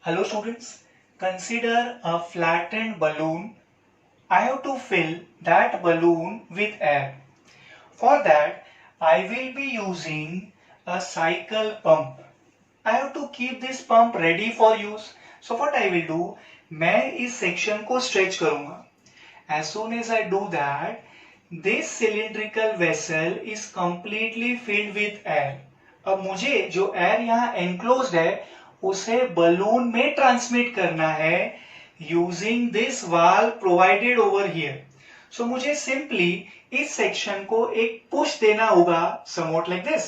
Hello students, consider a flattened balloon. I have to fill that balloon with air. For that, I will be using a cycle pump. I have to keep this pump ready for use. So what I will do, मैं इस section को stretch करूँगा. As soon as I do that, this cylindrical vessel is completely filled with air. अब मुझे जो air यहाँ enclosed है उसे बलून में ट्रांसमिट करना है using this valve provided over here. So मुझे सिंपली इस सेक्शन को एक पुश देना होगा समवॉट लाइक दिस.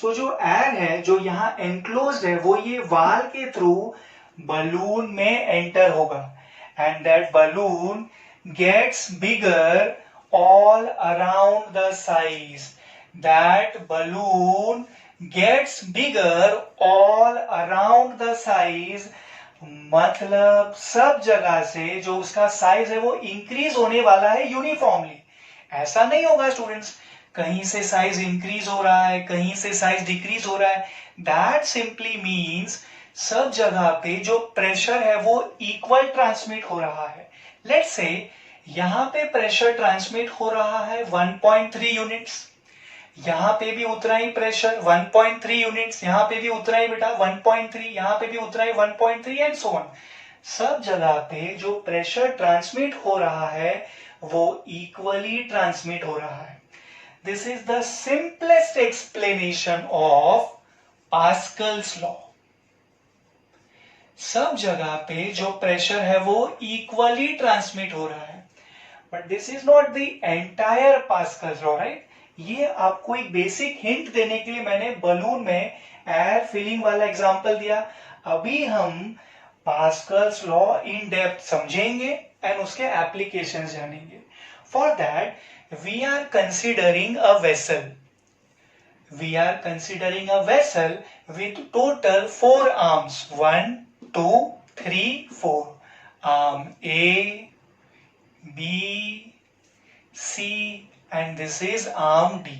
सो जो एयर है जो यहाँ एनक्लोज्ड है वो ये वाल्व के थ्रू बलून में एंटर होगा and that balloon gets bigger all around the size. That balloon gets bigger all around the size. मतलब सब जगह से जो उसका साइज है वो इंक्रीज होने वाला है यूनिफॉर्मली. ऐसा नहीं होगा स्टूडेंट्स कहीं से साइज इंक्रीज हो रहा है कहीं से साइज डिक्रीज हो रहा है. दैट सिंपली मीन्स सब जगह पे जो प्रेशर है वो इक्वल ट्रांसमिट हो रहा है. लेट्स से यहां पे प्रेशर ट्रांसमिट हो रहा है 1.3 यूनिट्स. यहां पे भी उतना ही प्रेशर 1.3 यूनिट्स. यहां पे भी उतना ही बेटा 1.3. यहां पे भी उतना ही 1.3 एंड सो ऑन. सब जगह पे जो प्रेशर ट्रांसमिट हो रहा है वो इक्वली ट्रांसमिट हो रहा है. This is the simplest explanation of Pascal's law. सब जगह पे जो प्रेशर है वो इक्वली ट्रांसमिट हो रहा है. But this is not the entire Pascal's law, right. ये आपको एक बेसिक हिंट देने के लिए मैंने बलून में एयर फिलिंग वाला एग्जांपल दिया. अभी हम पास्कल्स लॉ इन डेप्थ समझेंगे एंड उसके एप्लीकेशन जानेंगे. For that we are considering a vessel. We are considering a vessel with total 4 arms. 1, 2, 3, 4. Arm A, B, C and this is arm D.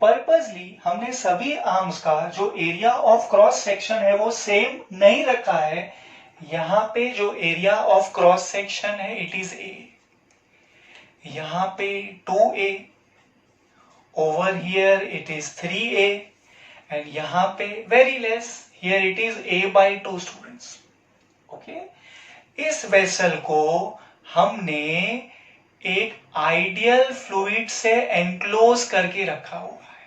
Purposely हमने सभी arms का जो area of cross section है वो same नहीं रखा है. यहाँ पे जो एरिया ऑफ क्रॉस सेक्शन है इट इज A. यहाँ पे 2A. Over here it is 3A and यहाँ पे very less, here it is A by 2 students. Okay? इस वेसल को हमने एक आइडियल फ्लूइड से एनक्लोज करके रखा हुआ है.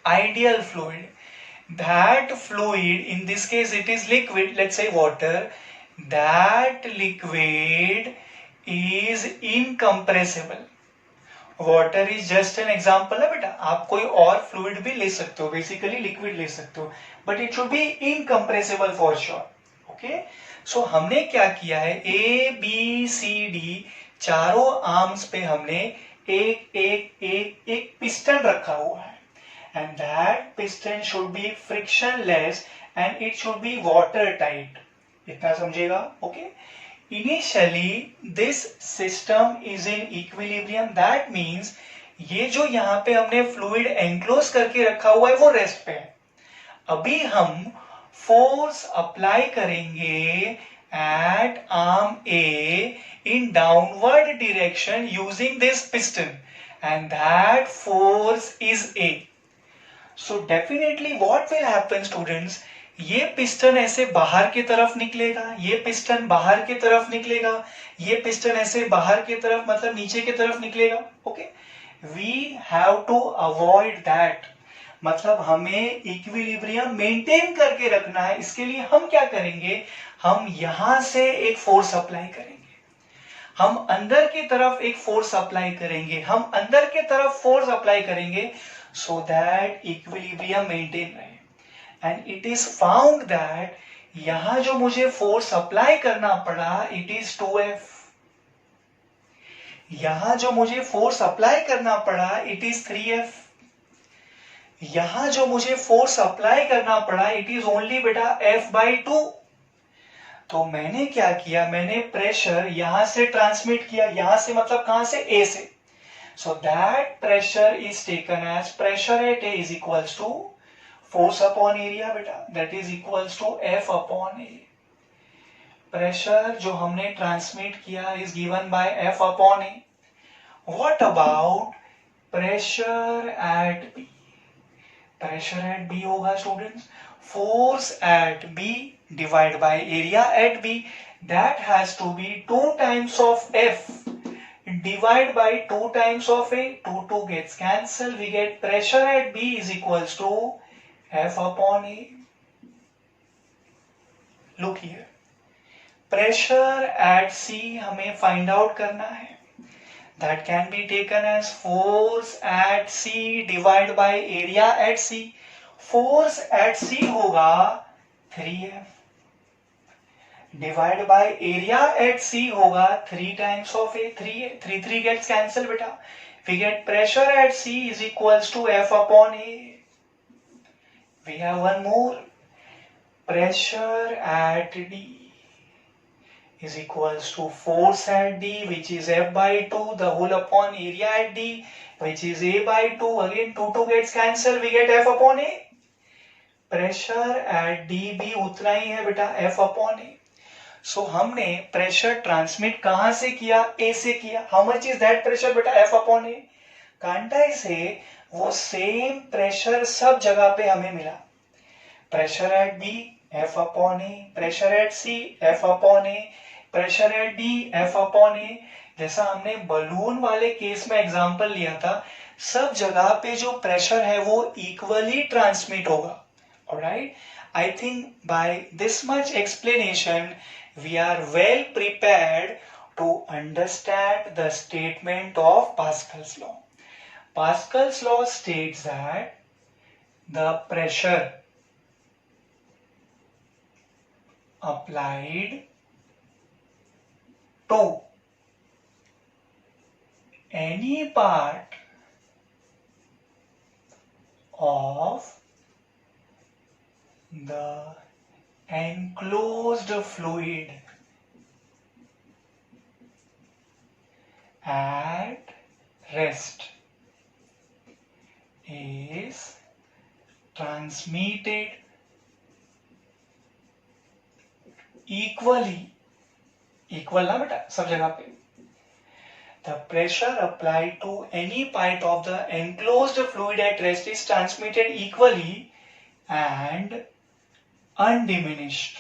Ideal fluid. That fluid, in this case it is liquid, let's say water. That liquid is incompressible. Water is just an example है बेटा. आप कोई और फ्लूइड भी ले सकते हो, बेसिकली लिक्विड ले सकते हो, but it should be incompressible for sure. Okay. So हमने क्या किया है, ए बी सी डी चारों आर्म्स पे हमने एक एक एक एक पिस्टन रखा हुआ है and that piston should be frictionless and it should B water tight. इतना समझेगा. Okay. Initially, this system is in equilibrium. That means ये जो यहाँ पे हमने फ्लूइड एनक्लोज करके रखा हुआ है वो रेस्ट पे है. अभी हम फोर्स अप्लाई करेंगे at arm A in downward direction using this piston and that force is A. So definitely what will happen students, ये पिस्टन ऐसे बाहर की तरफ निकलेगा, ये पिस्टन बाहर की तरफ निकलेगा, ये पिस्टन ऐसे बाहर की तरफ मतलब नीचे की तरफ निकलेगा. Okay. We have to avoid that. मतलब हमें इक्विलिब्रियम मेंटेन करके रखना है. इसके लिए हम क्या करेंगे, हम यहां से एक फोर्स अप्लाई करेंगे, हम अंदर की तरफ एक फोर्स अप्लाई करेंगे, हम अंदर की तरफ फोर्स अप्लाई करेंगे सो दैट इक्विलिब्रियम मेंटेन रहे. And it is found that यहां जो मुझे फोर्स अप्लाई करना पड़ा इट इज 2F. यहां जो मुझे फोर्स अप्लाई करना पड़ा इट इज 3F. यहां जो मुझे फोर्स अप्लाई करना पड़ा इट इज ओनली बेटा F/2. तो मैंने क्या किया, मैंने प्रेशर यहां से ट्रांसमिट किया. यहां से मतलब कहां से, A से. So that pressure is taken as pressure at A is equals to force upon area बेटा, that is equals to F upon A. Pressure जो हमने ट्रांसमिट किया is given by F upon A. What about pressure at B? Pressure at B होगा students force at B divide by area at B, that has to be 2 times of F divide by 2 times of A. 2 gets cancelled. We get pressure at B is equals to F upon A. Look here. Pressure at C हमें find out करना है. That can be taken as force at C divided by area at C. Force at C होगा 3F. Divide by area at C होगा 3 times of A. 3 gets cancelled बेटा. We get pressure at C is equals to F upon A. We have one more. Pressure at D is equals to force at D, which is F by 2, the whole upon area at D, which is A by 2. Again 2 gets cancelled. We get F upon A. Pressure at D भी उतना ही है बेटा, F upon A. सो हमने pressure transmit कहां से किया? A से किया. How much is that pressure बेटा? F upon A. कांटाई से वो सेम प्रेशर सब जगह पे हमें मिला. Pressure at B F upon A, pressure at C F upon A, pressure at D F upon A. जैसा हमने बलून वाले केस में एग्जांपल लिया था, सब जगह पे जो प्रेशर है वो इक्वली ट्रांसमिट होगा. Alright, I think by this much explanation we are well prepared to understand the statement of Pascal's law. Pascal's law states that the pressure applied to any part of the enclosed fluid at rest is transmitted equally. Equal ना बेटा सब जगह पे. The pressure applied to any part of the enclosed fluid at rest is transmitted equally and undiminished.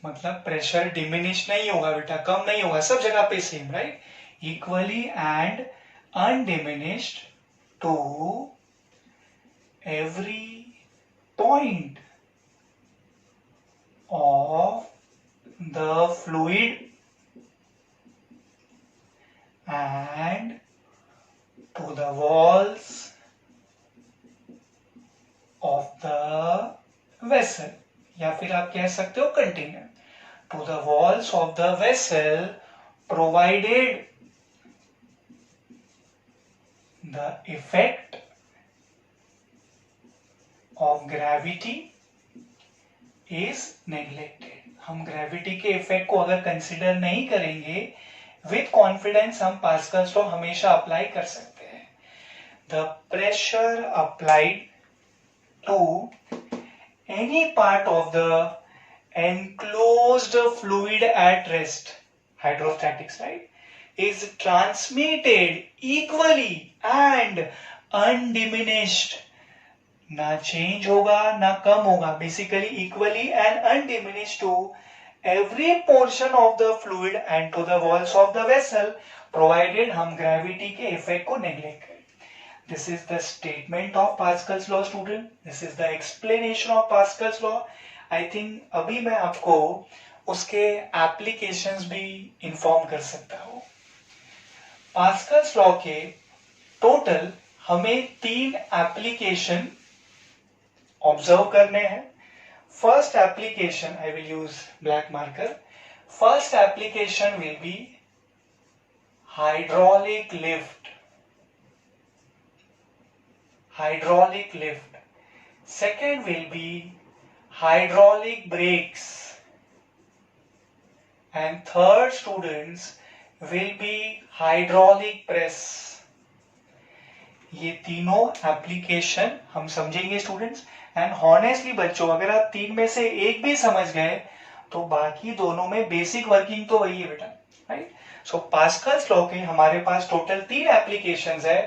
मतलब pressure diminish नहीं होगा बेटा, कम नहीं होगा, सब जगह पे same. Right, equally and undiminished to every point of the fluid and to the walls of the vessel, या फिर आप कह सकते हो container. To the walls of the vessel provided the effect of gravity is neglected. हम gravity के effect को अगर कंसिडर नहीं करेंगे, विथ कॉन्फिडेंस हम पास्कल्स लॉ हमेशा अप्लाई कर सकते हैं. The pressure applied to any part of the enclosed fluid at rest, hydrostatics, right, is transmitted equally and undiminished. ना चेंज होगा ना कम होगा, basically equally and undiminished to every portion of the fluid and to the walls of the vessel, provided हम gravity के effect को neglect करें. This is the statement of Pascal's law, student. This is the explanation of Pascal's law. I think अभी मैं आपको उसके applications भी inform कर सकता हूँ. Pascal's law के total हमें 3 application observe करने हैं. First application, I will use black marker. First application will be hydraulic lift. Hydraulic lift. Second will be hydraulic brakes. And third, students, will be hydraulic press. ये तीनों application हम समझेंगे students. And honestly बच्चों, अगर आप तीन में से एक भी समझ गए तो बाकी दोनों में बेसिक वर्किंग तो वही है बेटा, राइट। सो पास्कल्स लॉ के हमारे पास टोटल 3 एप्लीकेशंस है,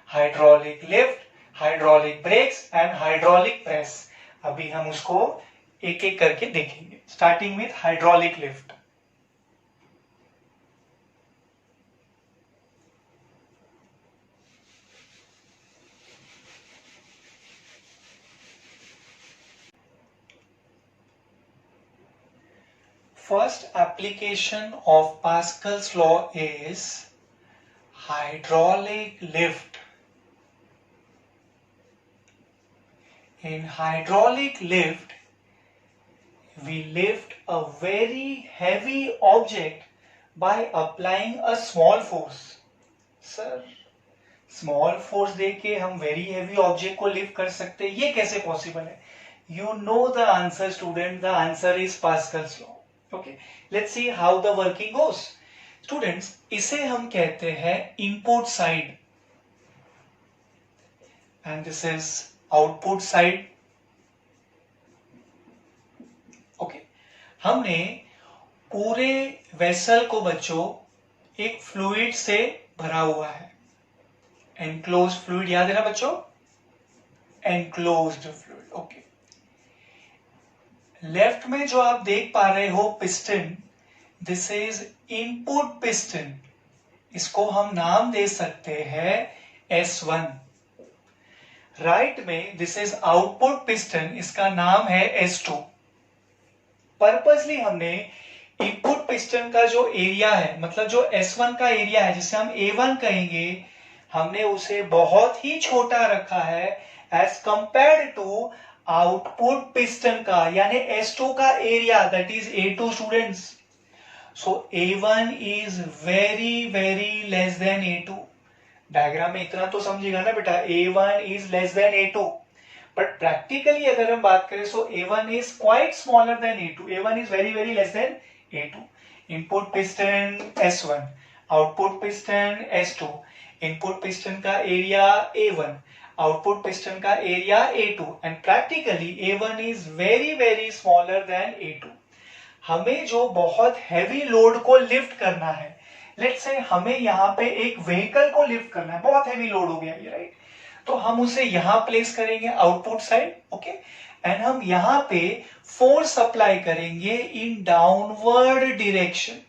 hydraulic lift, hydraulic breaks and hydraulic press. अभी हम उसको एक एक करके देखेंगे, starting with hydraulic lift. First application of Pascal's law is hydraulic lift. In hydraulic lift, we lift a very heavy object by applying a small force. Sir, small force देके हम very heavy object को lift कर सकते हैं, ये कैसे possible है? You know the answer student, the answer is Pascal's law. Okay, let's see how the working goes. Students, इसे हम कहते हैं input side and this is output side. Okay, हमने पूरे वेसल को बच्चों एक फ्लूइड से भरा हुआ है, एनक्लोज्ड फ्लूइड, याद है ना बच्चों, एनक्लोज्ड फ्लूइड। ओके, लेफ्ट में जो आप देख पा रहे हो piston, this is input piston, इसको हम नाम दे सकते हैं S1। राइट में दिस इज आउटपुट पिस्टन, इसका नाम है S2। पर्पसली हमने इनपुट पिस्टन का जो एरिया है, मतलब जो S1 का एरिया है जिसे हम A1 कहेंगे, हमने उसे बहुत ही छोटा रखा है as compared to output piston का, यानी S2 का area, that is A2 students. So A1 is very very less than A2। Diagram में इतना तो समझेगा ना बेटा, A1 is less than A2, but practically अगर हम बात करें so A1 is quite smaller than A2। A1 is very very less than A2। Input piston S1, output piston S2, input piston का एरिया A1, आउटपुट पिस्टन का area A2 and practically A1 is very very smaller than A2। हमें जो बहुत heavy load को lift करना है, let's say हमें यहाँ पे एक व्हीकल को लिफ्ट करना है, बहुत हैवी लोड हो गया ये, राइट, तो हम उसे यहां प्लेस करेंगे आउटपुट साइड। ओके, एंड हम यहां पे फोर्स अप्लाई करेंगे in downward direction,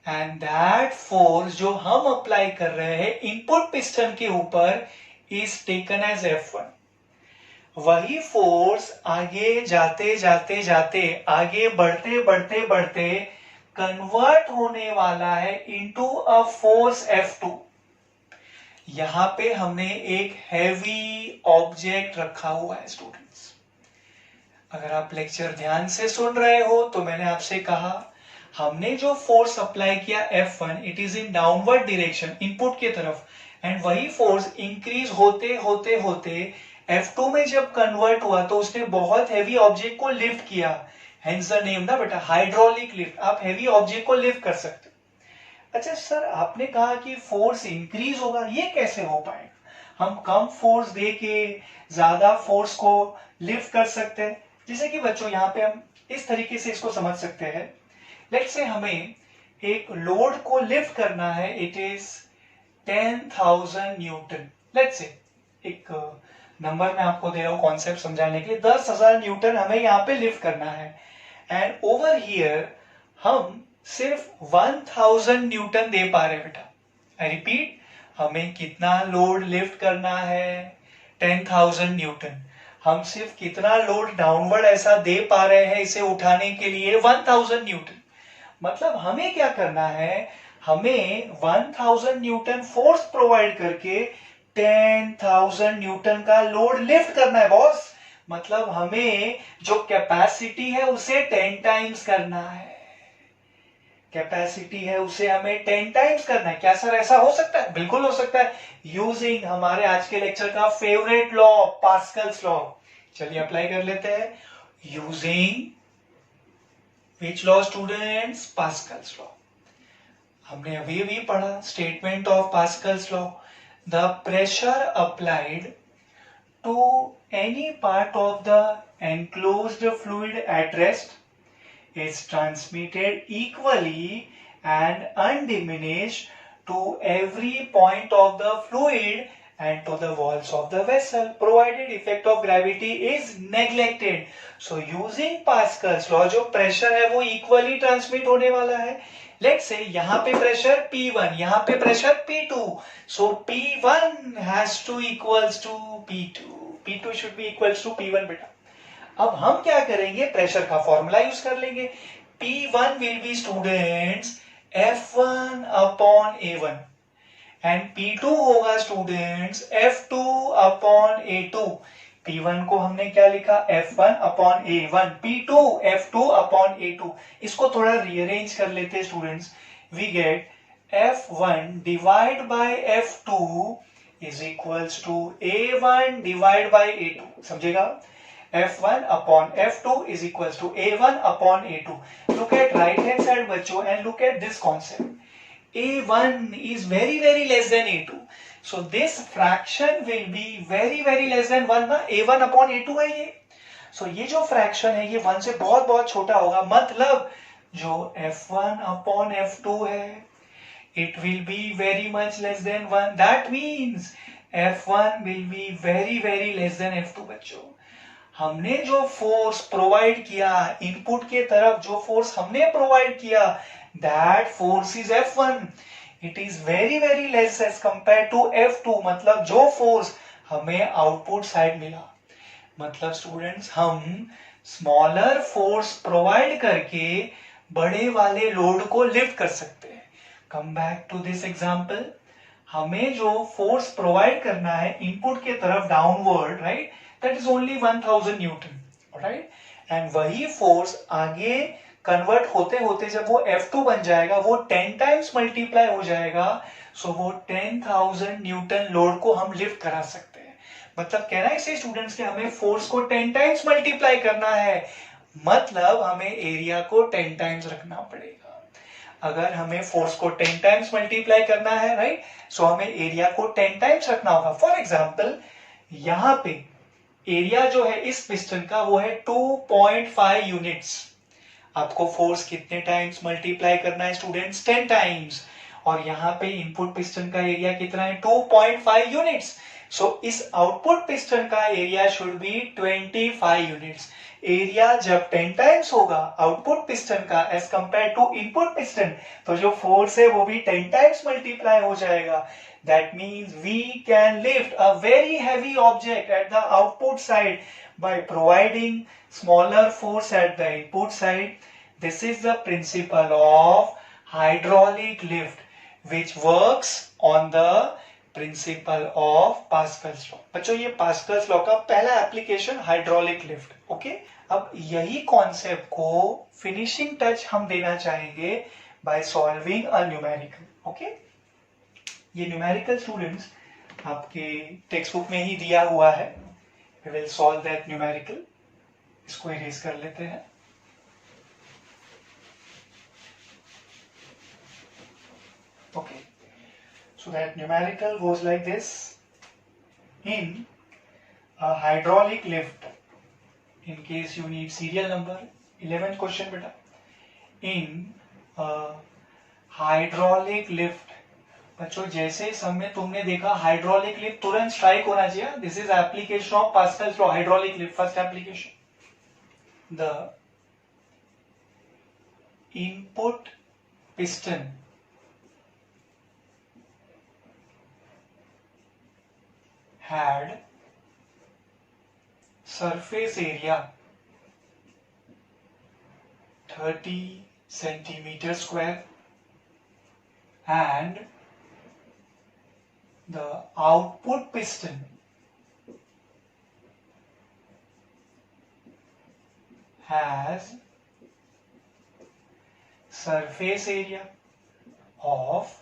and that force जो हम अप्लाई कर रहे हैं इनपुट पिस्टन के ऊपर इज टेकन एज F1। वही फोर्स आगे जाते जाते जाते, आगे बढ़ते बढ़ते बढ़ते कन्वर्ट होने वाला है इनटू अ फोर्स F2। यहां पे हमने एक हैवी ऑब्जेक्ट रखा हुआ है स्टूडेंट्स। अगर आप लेक्चर ध्यान से सुन रहे हो तो मैंने आपसे कहा, हमने जो फोर्स अप्लाई किया F1, it is in downward direction, input की तरफ, एंड वही फोर्स इंक्रीज होते होते होते F2 में जब कन्वर्ट हुआ तो उसने बहुत हैवी ऑब्जेक्ट को लिफ्ट किया, हेंस द नेम ना बेटा हाइड्रोलिक लिफ्ट। आप हैवी ऑब्जेक्ट को लिफ्ट कर सकते हो। अच्छा सर, आपने कहा कि फोर्स इंक्रीज होगा, ये कैसे हो पाएगा? हम कम फोर्स दे के ज्यादा फोर्स को लिफ्ट कर सकते हैं। जैसे कि बच्चों यहाँ पे हम इस तरीके से इसको समझ सकते हैं, लेट्स से हमें एक लोड को लिफ्ट करना है, it is 10,000 Newton. Let's say एक नंबर मैं आपको दे रहा हूं कॉन्सेप्ट समझाने के लिए, 10,000 न्यूटन हमें यहाँ पे लिफ्ट करना है, एंड ओवर हियर हम सिर्फ 1000 न्यूटन दे पा रहे बेटा। आई रिपीट, हमें कितना लोड लिफ्ट करना है? 10,000 न्यूटन। हम सिर्फ कितना लोड डाउनवर्ड ऐसा दे पा रहे हैं इसे उठाने के लिए? 1000 न्यूटन। मतलब हमें क्या करना है, हमें 1000 न्यूटन फोर्स प्रोवाइड करके 10,000 न्यूटन का लोड लिफ्ट करना है बॉस। मतलब हमें जो कैपेसिटी है उसे 10 टाइम्स करना है, कैपेसिटी है उसे हमें 10 टाइम्स करना है। क्या सर ऐसा हो सकता है? बिल्कुल हो सकता है, यूजिंग हमारे आज के लेक्चर का फेवरेट लॉ, पास्कल्स लॉ। चलिए अप्लाई कर लेते हैं। Using which law students? Pascal's law. हमने अभी भी पढ़ा statement of Pascal's law, the pressure applied to any part of the enclosed fluid at rest is transmitted equally and undiminished to every point of the fluid and to the walls of the vessel, provided effect of gravity is neglected. So using Pascal's law, जो pressure है वो equally transmit होने वाला है. Let's say यहाँ पे pressure P1, यहाँ पे pressure P2. So P1 has to equals to P2. P2 should be equals to P1 बेटा. अब हम क्या करेंगे, प्रेशर का फॉर्मूला यूज कर लेंगे. P1 will be students F1 upon A1 and P2 होगा students F2 upon A2. P1 को हमने क्या लिखा, F1 upon A1, P2 F2 upon A2. इसको थोड़ा रीअरेंज कर लेते हैं students. We get F1 divide by F2 is equals to A1 divide by A2. समझेगा, F1 upon F2 is equals to A1 upon A2. Look at right hand side बच्चों and look at this concept. A1 is very less than A2. So this fraction will be very less than 1 ना. A1 upon A2 है ये. So ये जो fraction है ये 1 से बहुत छोटा होगा. मतलब जो F1 upon F2 है it will be very much less than 1. That means F1 will be very less than F2 बच्चों. हमने जो फोर्स प्रोवाइड किया इनपुट के तरफ, जो फोर्स हमने प्रोवाइड किया, that force is F1. It is very less as compare to F2. मतलब जो फोर्स हमें आउटपुट साइड मिला, मतलब स्टूडेंट्स हम स्मॉलर फोर्स प्रोवाइड करके बड़े वाले लोड को लिफ्ट कर सकते हैं. Come back to this example. हमें जो फोर्स प्रोवाइड करना है इनपुट के तरफ downward, right, that is only 1000 Newton, right? And वही फोर्स आगे कन्वर्ट होते होते जब वो F2 बन जाएगा वो 10 टाइम्स मल्टीप्लाई हो जाएगा. सो वो 10,000 न्यूटन लोड को हम लिफ्ट करा सकते हैं. मतलब कहना है इसे स्टूडेंट्स कि हमें फोर्स को 10 टाइम्स मल्टीप्लाई करना है, मतलब हमें एरिया को 10 टाइम्स रखना पड़ेगा. अगर हमें फोर्स को 10 टाइम्स मल्टीप्लाई करना है, राइट, सो हमें एरिया को 10 टाइम्स रखना होगा. फॉर एग्जाम्पल यहाँ पे एरिया जो है इस पिस्टन का वो है 2.5 यूनिट्स. आपको फोर्स कितने टाइम्स मल्टीप्लाई करना है स्टूडेंट्स, 10 टाइम्स. और यहाँ पे इनपुट पिस्टन का एरिया कितना है, 2.5 यूनिट्स. सो इस आउटपुट पिस्टन का area should be 25 units. Area जब 10 टाइम्स होगा आउटपुट पिस्टन का as compare to input piston, तो जो फोर्स है वो भी 10 टाइम्स मल्टीप्लाई हो जाएगा. That means we can lift a very heavy object at the output side by providing smaller force at the input side. This is the principle of hydraulic lift, which works on the principle of Pascal's law. बच्चों ये Pascal's law का पहला application hydraulic lift. Okay, अब यही concept को finishing touch हम देना चाहेंगे by solving a numerical. ओके, ये न्यूमेरिकल स्टूडेंट्स आपके टेक्स्ट बुक में ही दिया हुआ है. We will solve that numerical. इसको इरेज कर लेते हैं. Okay, so that numerical goes like this. In a hydraulic lift, in case you need serial number, 11th question बेटा. इन हाइड्रोलिक लिफ्ट, बच्चों जैसे समय तुमने देखा हाइड्रोलिक लिफ्ट तुरंत स्ट्राइक होना चाहिए. This is application of Pascal's law. Hydraulic lift first application. The input piston had surface area 30 centimeter square and the output piston has surface area of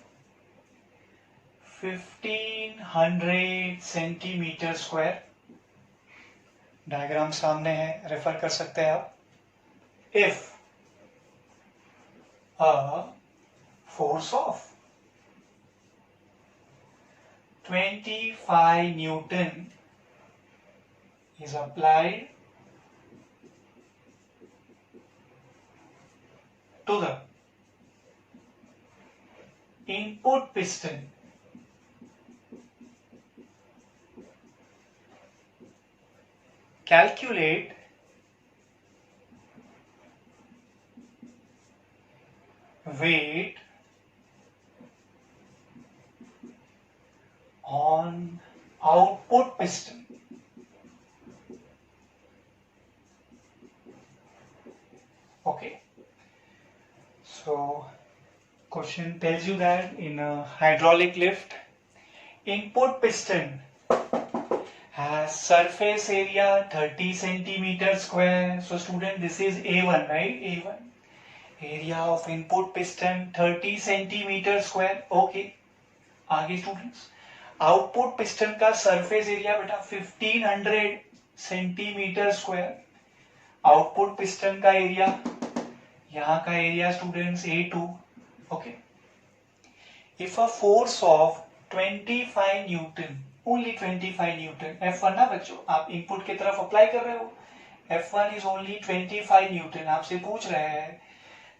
1500 centimetre square. Diagram सामने है, refer कर सकते हैं आप. If a force of 25 Newton is applied to the input piston. Calculate weight on output piston. Okay, so question tells you that in a hydraulic lift, input piston has surface area 30 centimeter square. So student, this is A1, right? A1. Area of input piston 30 centimeter square. Okay. आगे students, output piston का surface area बेटा 1500 centimetre square. Output piston का area, यहाँ का area students A2. Okay. If a force of 25 Newton, only 25 Newton, F1 ना बच्चों, आप input की तरफ अप्लाई कर रहे हो, F1 इज ओनली 25 न्यूटन. आपसे पूछ रहे हैं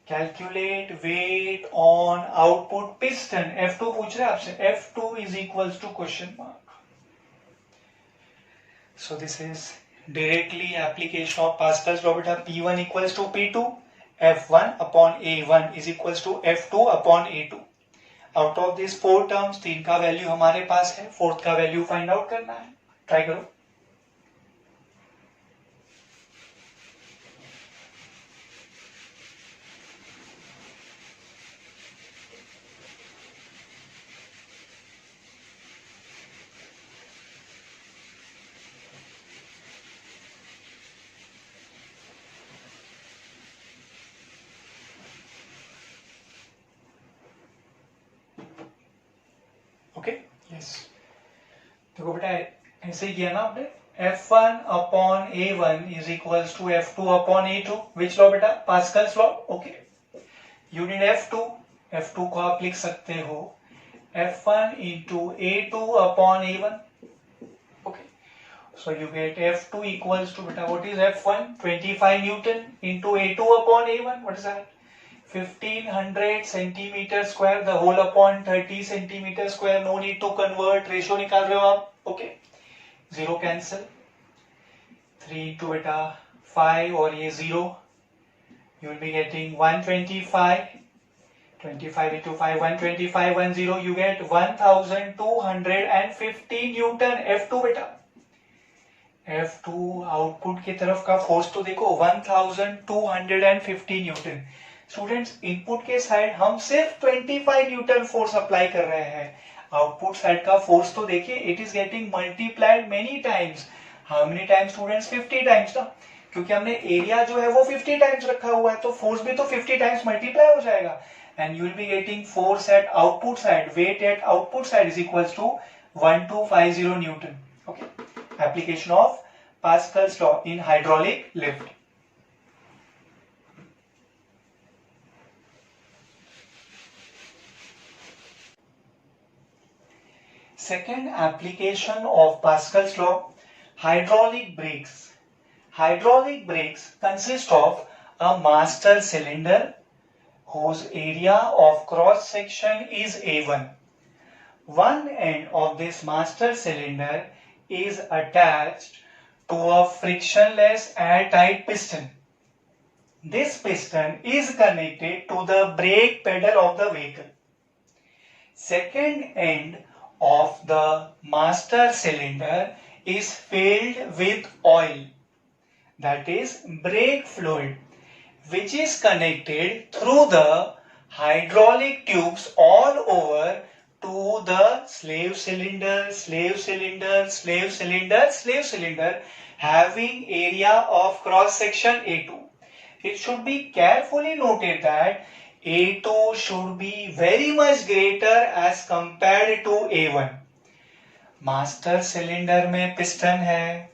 calculate weight on output piston. F2 पूछ रहे हैं आपसे. F2 is equals to question mark. So this is directly application of Pascal's law beta. P1 equals to P2, F1 upon A1 is equals to F2 upon A2. Out of this 4 terms 3 का value हमारे पास है, 4th का value find out करना है. Try करो. Okay, yes. देखो बेटा, ऐसे ही किया ना आपने. F1 upon A1 is equals to F2 upon A2. Which law बेटा? Pascal's law. Okay. You need F2. F2 को आप लिख सकते हो F1 into A2 upon A1. Okay. So you get F2 equals to बेटा, what is F1? 25 newton into A2 upon A1. What is that? 1500 centimeter square, the whole upon 30 centimeter square. No need to convert. Ratio निकाल रहे हो आप. Okay. 0 cancel. 3 to बेटा 5 और ये 0. You will be getting 125. 25 into 5, 125, 10. You get 1250 Newton. F2 बेटा. F2 output की तरफ का फोर्स तो देखो 1250 न्यूटन. स्टूडेंट्स, इनपुट के साइड हम सिर्फ 25 न्यूटन फोर्स अप्लाई कर रहे हैं. आउटपुट साइड का फोर्स तो देखिए, it is getting multiplied many times. How many times students? 50 times ना, क्योंकि हमने एरिया जो है वो 50 टाइम्स रखा हुआ है, तो फोर्स भी तो 50 टाइम्स मल्टीप्लाई हो जाएगा. And you will be getting force at output side, weight at output side is equals to 1250 newton. Okay. Application of Pascal's law in hydraulic lift. Second application of Pascal's law, hydraulic brakes. Hydraulic brakes consist of a master cylinder whose area of cross section is A1. One end of this master cylinder is attached to a frictionless airtight piston. This piston is connected to the brake pedal of the vehicle. Second end of the master cylinder is filled with oil, that is brake fluid, which is connected through the hydraulic tubes all over to the slave cylinder, slave cylinder, slave cylinder, slave cylinder, having area of cross section A2. It should be carefully noted that A2 should be very much greater as compared to A1. Master cylinder में piston है,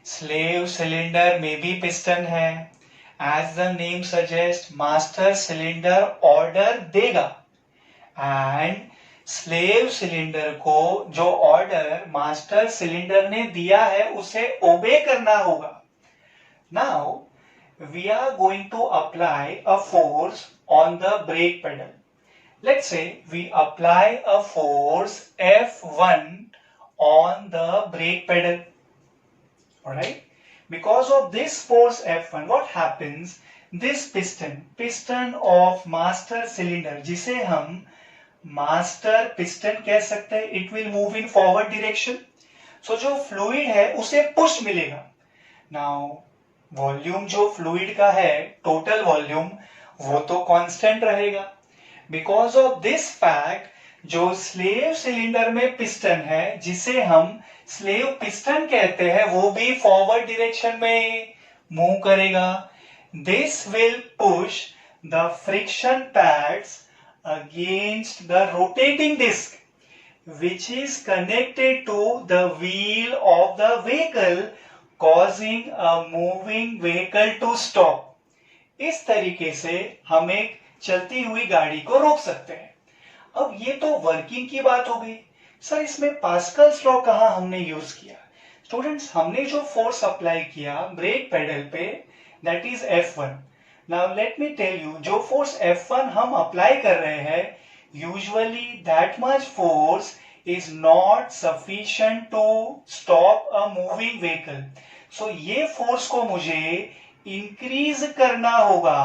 slave cylinder में भी piston है. As the name suggest, master cylinder order देगा and slave cylinder को जो order master cylinder ने दिया है उसे ओबे करना होगा. Now we are going to apply a force on the brake pedal. Let's say we apply a force F1 on the brake pedal. Alright? Because of this force F1, what happens? This piston of master cylinder, जिसे हम master piston कह सकते हैं, it will move in forward direction. So जो fluid है उसे push मिलेगा. Now volume जो फ्लूइड का है, टोटल वॉल्यूम, वो तो कांस्टेंट रहेगा. बिकॉज ऑफ दिस फैक्ट जो स्लेव सिलेंडर में पिस्टन है, जिसे हम स्लेव पिस्टन कहते हैं, वो भी फॉरवर्ड डायरेक्शन में मूव करेगा. This will push the friction pads against the rotating disc which is connected to the wheel of the vehicle, causing a moving vehicle to stop. इस तरीके से हम एक चलती हुई गाड़ी को रोक सकते हैं. अब ये तो वर्किंग की बात हो गई. सर इसमें पास्कल्स लॉ कहाँ हमने यूज किया? स्टूडेंट्स, हमने जो फोर्स अप्लाई किया ब्रेक पेडल पे, that is F1. Now let me tell you, जो फोर्स F1 हम अप्लाई कर रहे हैं, usually that much force is not sufficient to stop a moving vehicle. So ये फोर्स को मुझे इंक्रीज करना होगा.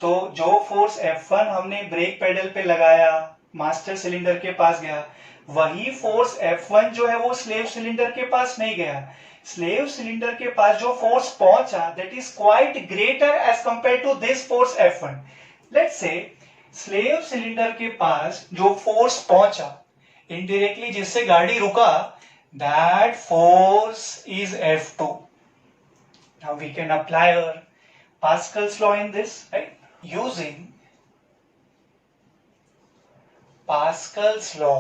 तो जो फोर्स F1 हमने ब्रेक पेडल पे लगाया, मास्टर सिलेंडर के पास गया, वही फोर्स F1 जो है वो स्लेव सिलेंडर के पास नहीं गया. स्लेव सिलेंडर के पास जो फोर्स पहुंचा, that is quite greater as compare to this force F1. Let's say slave cylinder के पास जो फोर्स पहुंचा इनडायरेक्टली, जिससे गाड़ी रुका, that force is F2. Now we can apply our Pascal's law in this, right? Using Pascal's law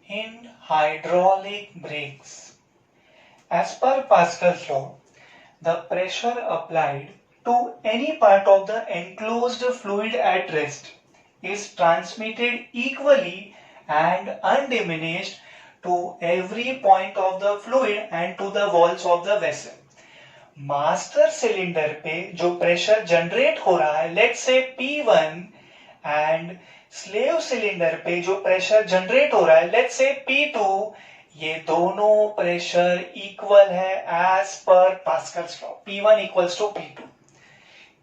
in hydraulic brakes. As per Pascal's law, the pressure applied to any part of the enclosed fluid at rest is transmitted equally and undiminished to every point of the fluid and to the walls of the vessel. Master cylinder पे जो pressure generate हो रहा है, let's say P1, and slave cylinder पे जो pressure generate हो रहा है, लेट्स से P2, ये दोनों प्रेशर इक्वल है एज पर Pascal's law. P1 equals to P2.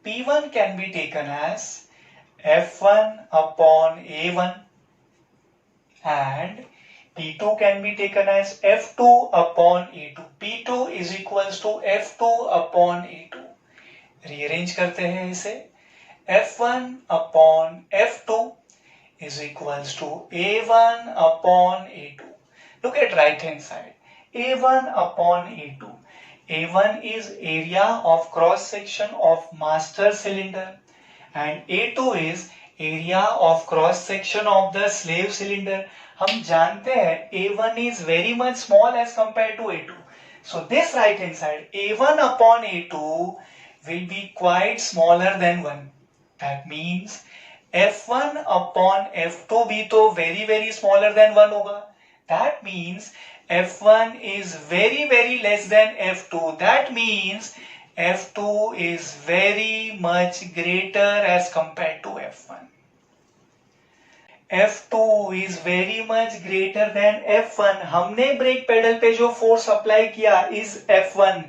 P1 can be taken as F1 upon A1 and P2 can be taken as F2 upon A2. P2 is equals to F2 upon A2. Rearrange करते हैं इसे. F1 upon F2 is equals to A1 upon A2. Look at right hand side. A1 upon A2. A1 is area of cross section of master cylinder and A2 is area of cross section of the slave cylinder. हम जानते हैं A1 is very much small as compared to A2. So this right hand side, A1 upon A2 will be quite smaller than 1. That means F1 upon F2 भी तो very smaller than 1 होगा. That means F1 is very less than F2. That means F2 is very much greater as compared to F1. F2 is very much greater than F1. हमने brake pedal पे जो force apply किया is F1.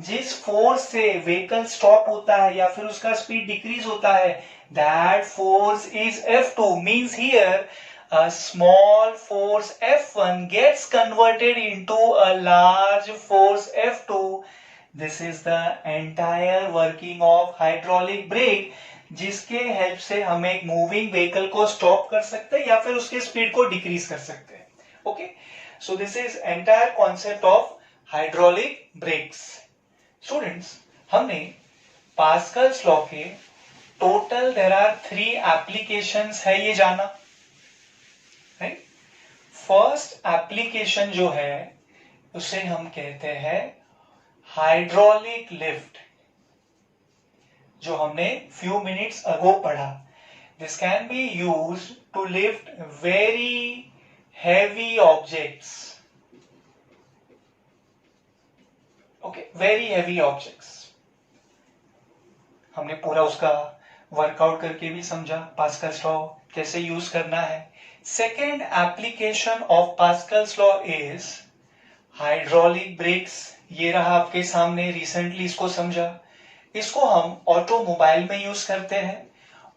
जिस force से vehicle stop होता है या फिर उसका स्पीड डिक्रीज होता है, that force is F2. Means here a small force F1 gets converted into a large force F2. This is the entire working of hydraulic brake, जिसके हेल्प से हम एक मूविंग व्हीकल को स्टॉप कर सकते हैं या फिर उसके स्पीड को डिक्रीज कर सकते हैं. Okay, so this is entire concept of hydraulic breaks. Students, हमने पास्कल्स लॉ के टोटल देयर आर 3 एप्लीकेशंस है ये जाना, राइट? फर्स्ट एप्लीकेशन जो है उसे हम कहते हैं हाइड्रोलिक लिफ्ट, जो हमने फ्यू मिनट्स अगो पढ़ा. This can be used to lift very heavy objects. Okay, very heavy objects. हमने पूरा उसका वर्कआउट करके भी समझा पास्कल्स लॉ कैसे यूज करना है. Second application of Pascal's law is hydraulic brakes. ये रहा आपके सामने, रिसेंटली इसको समझा. इसको हम ऑटोमोबाइल में यूज करते हैं.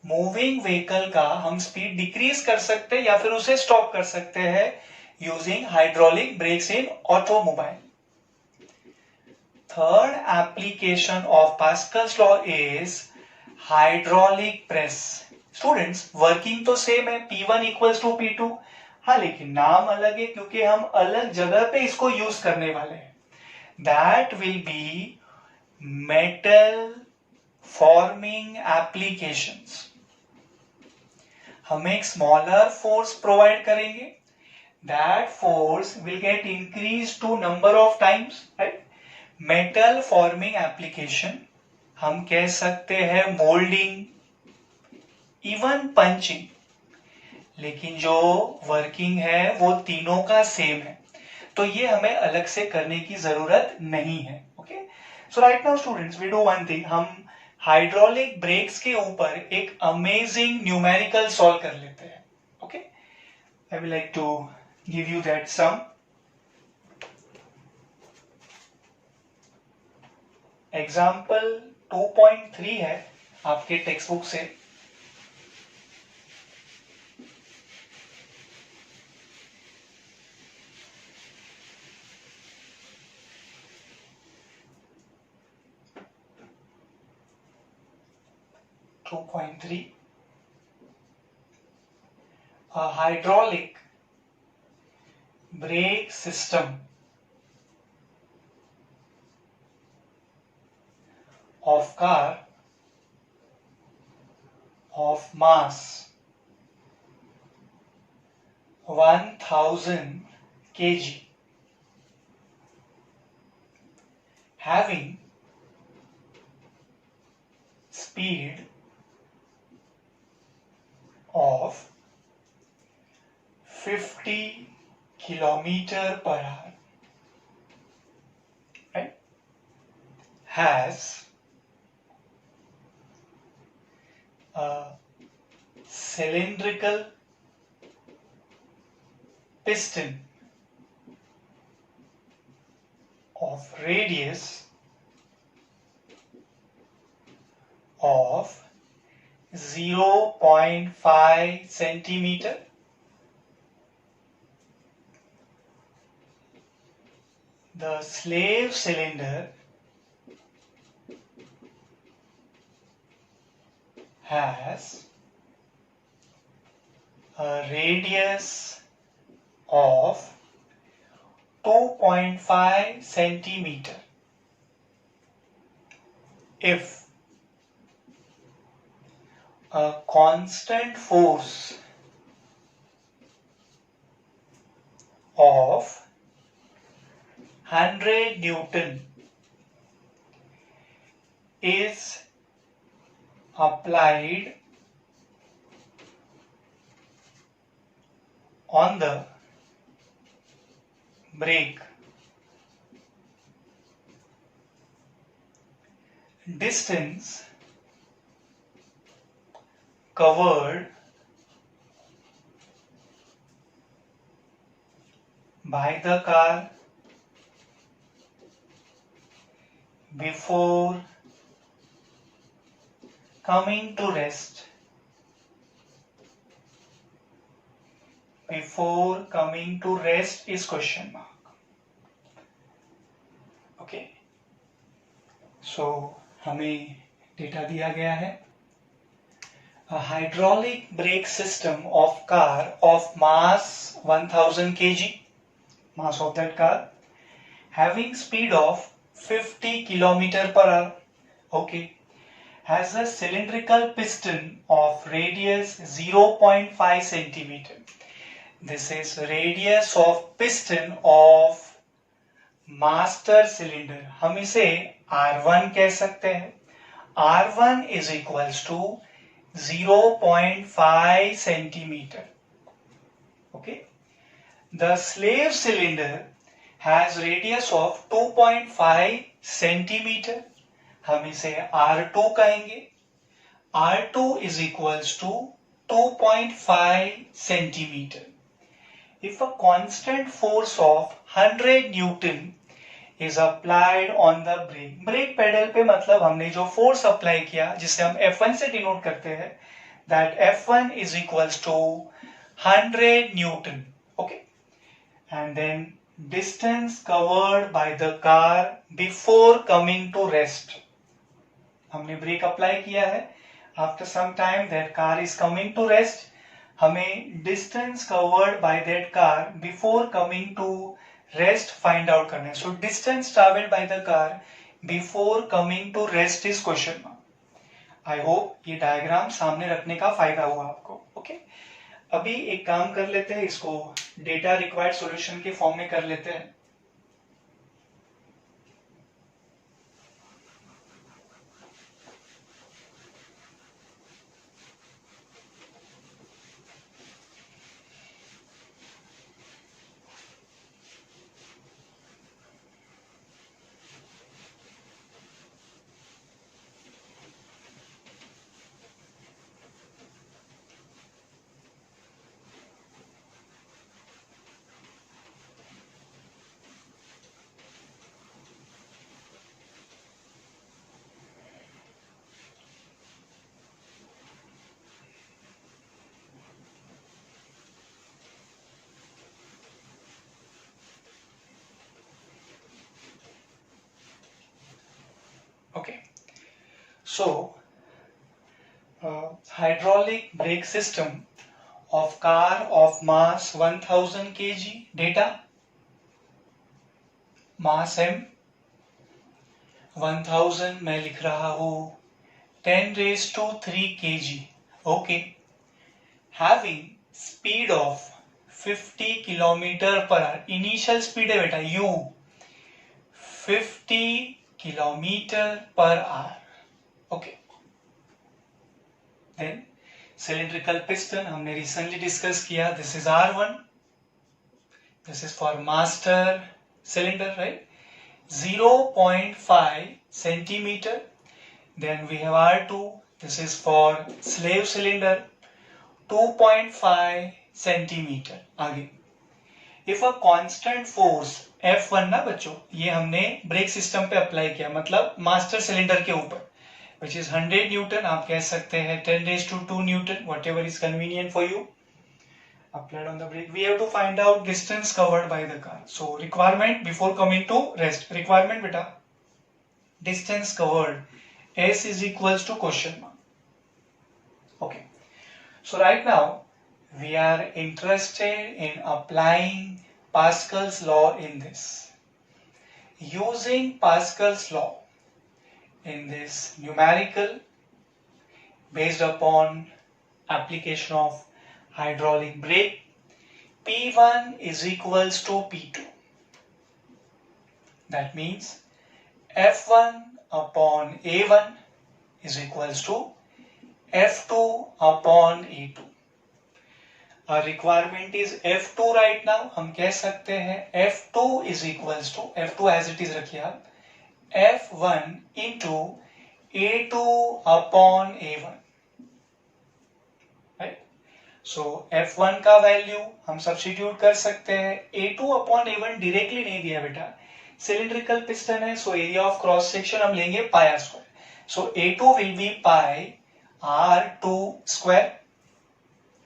मूविंग व्हीकल का हम स्पीड डिक्रीज कर सकते हैं या फिर उसे स्टॉप कर सकते हैं using hydraulic breaks in automobile. Third application of Pascal's law is hydraulic press. Students, working तो सेम है, P1 equals to P2. हाँ, लेकिन नाम अलग है क्योंकि हम अलग जगह पे इसको यूज करने वाले हैं. That will be metal forming applications. हम एक smaller force provide करेंगे. That force will get increased to number of times, right? Metal forming application हम कह सकते हैं मोल्डिंग, इवन पंचिंग, लेकिन जो वर्किंग है वो तीनों का सेम है, तो ये हमें अलग से करने की जरूरत नहीं है. Okay, so right now students we do one thing. हम हाइड्रोलिक ब्रेक्स के ऊपर एक अमेजिंग न्यूमेरिकल सॉल्व कर लेते हैं. Okay, I will like to give you that sum. Example 2.3 है आपके टेक्स्ट बुक से. A hydraulic brake system of car of mass 1000 kg having speed of 50 kilometer per hour, right, has a cylindrical piston of radius of 0.5 centimeter. The slave cylinder has a radius of 2.5 centimeter. If a constant force of 100 Newton is applied on the brake, distance covered by the car before coming to rest, before coming to rest is question mark. Okay, so हमें data दिया गया है. A hydraulic brake system of car of mass 1000 kg, mass of that car, having speed of 50 km per hour, okay, has a cylindrical piston of radius 0.5 centimeter. This is radius of piston of master cylinder. हम इसे R1 कह सकते हैं. R1 is equals to 0.5 centimeter. Okay. The slave cylinder has radius of 2.5 centimeter. हम इसे R2 कहेंगे. R2 is equals to 2.5 centimeter. If a constant force of 100 Newton is applied on the brake. Brake pedal पे मतलब हमने जो force apply किया जिसे हम F1 से डिनोट करते हैं, that F1 is equals to 100 Newton. Okay. And then distance covered by the car before coming to rest. हमने ब्रेक अप्लाई किया है. After some time that car is coming to rest. हमें distance covered by that car before coming to rest find out करना है. So distance traveled by the car before coming to rest is question mark. I hope ये diagram सामने रखने का फायदा हुआ आपको. ओके. अभी एक काम कर लेते हैं, इसको डेटा रिक्वायर्ड सॉल्यूशन के फॉर्म में कर लेते हैं. Okay, so hydraulic brake system of car of mass 1000 kg, data mass m 1000 मैं लिख रहा हूँ 10 raised to 3 kg. Okay, having speed of 50 kilometre per hour. Initial speed है बेटा u 50 kilometre per hour. Okay. Then cylindrical piston हमने recently discuss किया. This is R1. This is for master cylinder, right? 0.5 centimeter. Then we have R2. This is for slave cylinder. 2.5 centimeter. आगे If a constant force F1 ना बच्चों, ये हमने brake system पे apply किया, मतलब मास्टर सिलेंडर के ऊपर, which is 100 न्यूटन. आप कह सकते हैं 10 raised to 2 Newton, whatever is convenient for you. Applied on the brake. We have to find out distance covered by the car. So requirement before coming to rest. Requirement beta. Distance covered. S is equals to question mark. Okay. So right now we are interested in applying Pascal's law in this. Using Pascal's law in this numerical based upon application of hydraulic brake, P1 is equals to P2. That means F1 upon A1 is equals to F2 upon A2. Our requirement is F2 right now. हम कह सकते हैं F2 is equals to, F2 as it is रखिए आप, F1 into A2 upon A1. Right? So F1 का value हम substitute कर सकते हैं. A2 upon A1 डायरेक्टली नहीं दिया बेटा, सिलिंड्रिकल पिस्टन है, so area of cross section हम लेंगे pi R square. So A2 will be pi R2 square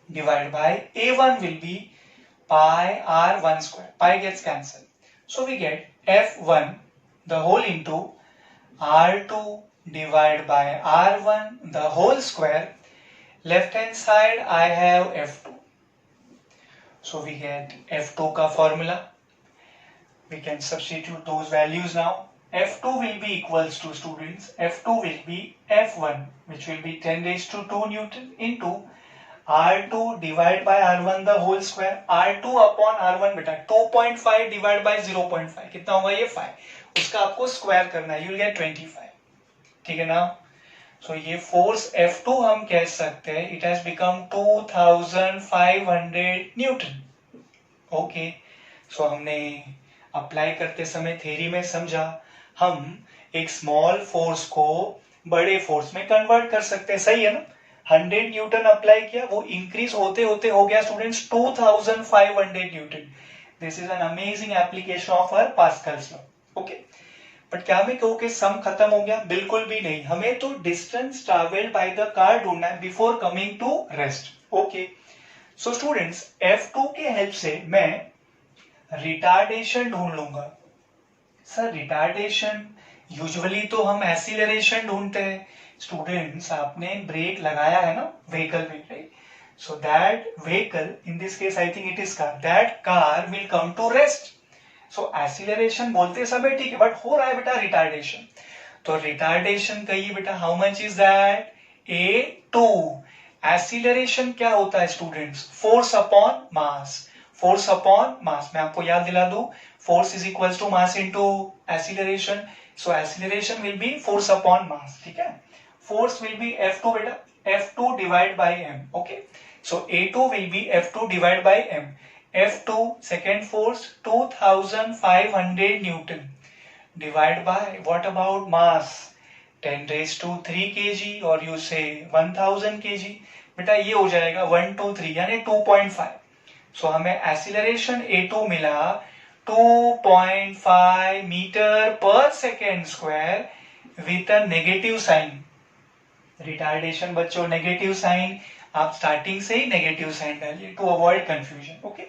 divided by A1 will be pi R1 square. Pi gets cancelled. So we get F1 the whole into R2 divided by R1 the whole square. Left hand side I have F2. So we get F2 ka formula. We can substitute those values now. F2 will be equals to, students, F2 will be F1, which will be 10 raised to 2 Newton into R2 divided by R1 the whole square. R2 upon R1 बेटा 2.5 divided by 0.5 कितना होगा ये 5. उसका आपको square करना है. You will get 25. ठीक है ना. सो ये फोर्स F2 हम कह सकते हैं it has become 2500 newton. Okay, so हमने अप्लाई करते समय थ्योरी में समझा हम एक स्मॉल फोर्स को बड़े फोर्स में कन्वर्ट कर सकते हैं, सही है ना। 100 न्यूटन अप्लाई किया, वो इंक्रीज होते होते हो गया students 2500 newton. This is an amazing application of our Pascal's law. Okay, but क्या मैं कहूँ कि सम खत्म हो गया? बिल्कुल भी नहीं, हमें तो distance travelled by the car ढूंढना है before coming to rest. Okay, so students F2 के हेल्प से मैं रिटार्डेशन ढूंढ लूंगा। सर रिटार्डेशन यूजुअली तो हम एक्सीलरेशन ढूंढते हैं। स्टूडेंट्स आपने ब्रेक लगाया है ना व्हीकल में, right? So that vehicle, in this case I think it is car, that car will come to rest. So acceleration बोलते समय ठीक है, बट हो रहा है बेटा रिटार्डेशन। तो रिटार्डेशन कहिए बेटा, how much is that? A2। Acceleration क्या होता है students? Force upon mass. Force upon mass, मैं आपको याद दिला दूं, force is equal to mass into acceleration. So acceleration will be force upon mass, ठीक है। फोर्स विल बी F2 बेटा, F2 divide by m। Okay, so A2 will be F2 divide by m। F2 second force 2500 newton divide by what about mass 10 raised to 3 kg और you से 1000 kg। बेटा ये हो जाएगा 123 यानी 2.5। सो हमें acceleration A2 मिला 2.5 metre per second square with a negative sign. Retardation बच्चों नेगेटिव साइन, आप स्टार्टिंग से ही नेगेटिव साइन डालिए टू अवॉइड कंफ्यूजन। ओके,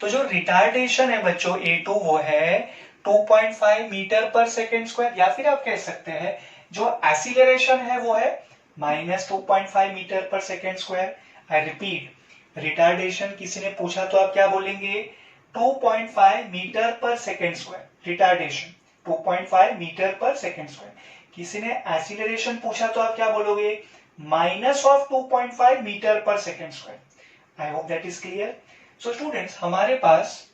तो जो रिटार्डेशन है बच्चों A2 वो है 2.5 मीटर पर सेकेंड स्क्वायर, या फिर आप कह सकते हैं जो एक्सीलरेशन है वो है -2.5 metre per second square. I repeat, retardation किसी ने पूछा तो आप क्या बोलेंगे? 2.5 metre per second square retardation, 2.5 metre per second square. किसी ने एक्सीलरेशन पूछा तो आप क्या बोलोगे? Minus of 2.5 metre per second square. I hope that is clear. So students हमारे पास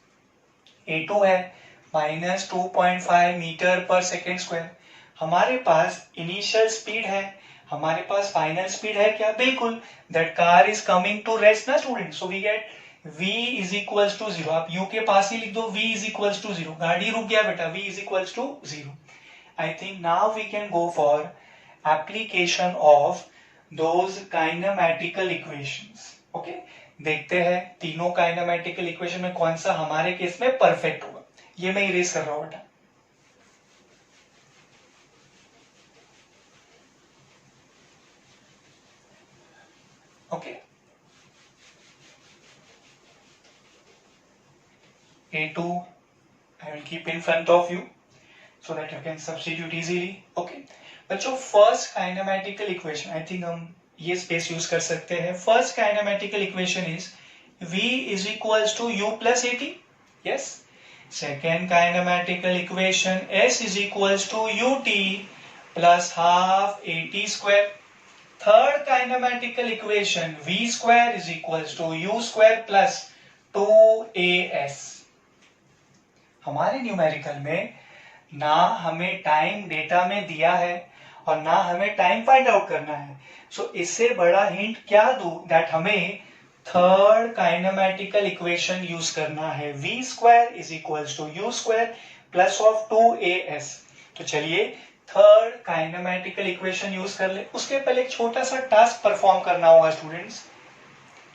A2 है -2.5 मीटर पर सेकेंड स्क्वायर, हमारे पास इनिशियल स्पीड है, हमारे पास फाइनल स्पीड है क्या? बिल्कुल, that car is coming to rest ना student. So we get v is equals to 0। आप u के पास ही लिख दो v इज इक्वल्स टू 0, गाड़ी रुक गया बेटा, v is equals to 0। I think now we can go for application of those kinematical equations. Okay, देखते हैं तीनों काइनेमेटिकल इक्वेशन में कौन सा हमारे केस में परफेक्ट होगा। ये मैं इरेज कर रहा हूं बेटा। Okay, A2 I will keep in front of you so that you can substitute easily. Okay, बच्चों first kinematical equation I think हम ये स्पेस यूज कर सकते हैं। First kinematical equation is v is equals to u plus at. Yes. Second kinematical equation s is equals to ut plus half at square. Third kinematical equation v square is equals to u square plus 2as. हमारे numerical में ना हमें time data में दिया है और ना हमें टाइम फाइंड आउट करना है। सो इससे बड़ा हिंट क्या दूं? दैट हमें थर्ड काइनेमेटिकल इक्वेशन यूज करना है, v square is equals to u square plus of 2as। तो चलिए थर्ड काइनेमेटिकल इक्वेशन यूज कर ले। उसके पहले एक छोटा सा टास्क परफॉर्म करना होगा students.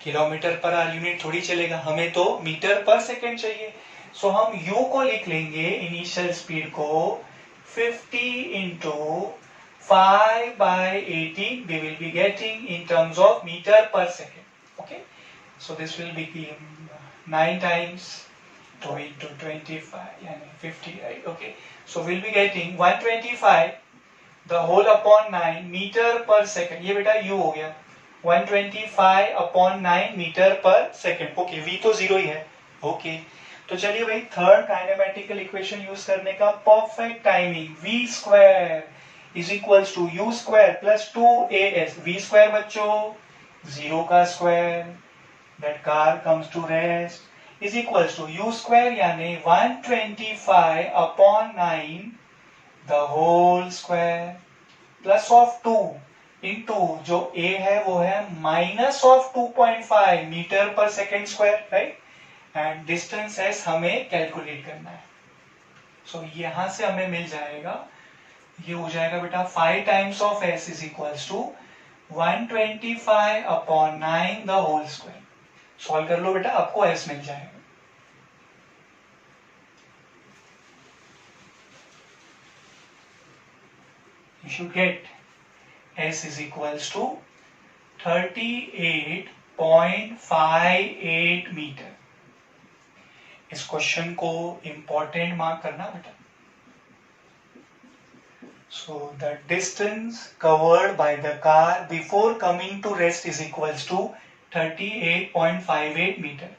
Kilometre per our unit थोड़ी चलेगा, हमें तो मीटर पर सेकेंड चाहिए। सो हम u को लिख लेंगे इनिशियल स्पीड को 50 into 5 by 18 we will be getting in terms of meter per second. Okay, so this will be 9 times 2 into 25 and 50, right? Okay, so we'll be getting 125 the whole upon 9 meter per second. ये बेटा u हो गया 125 upon 9 metre per second. Okay, v तो 0 ही है। Okay, तो चलिए भाई third kinematical equation use करने का perfect timing, v square is equals to u square plus 2as। v square बच्चों 0 का square, that car comes to rest, is equals to u square यानी 125 upon 9 the whole square plus of 2 into जो a है वो है -2.5 metre per second square, right, and distance s हमें calculate करना है। सो यहां से हमें मिल जाएगा, ये हो जाएगा बेटा 5 times of s is equals to 125/9 the whole square. Solve कर लो बेटा, आपको s मिल जाएगा। You should get s is equals to 38.58 metre. इस क्वेश्चन को इंपॉर्टेंट मार्क करना बेटा। So the distance covered by the car before coming to rest is equals to 38.58 meter.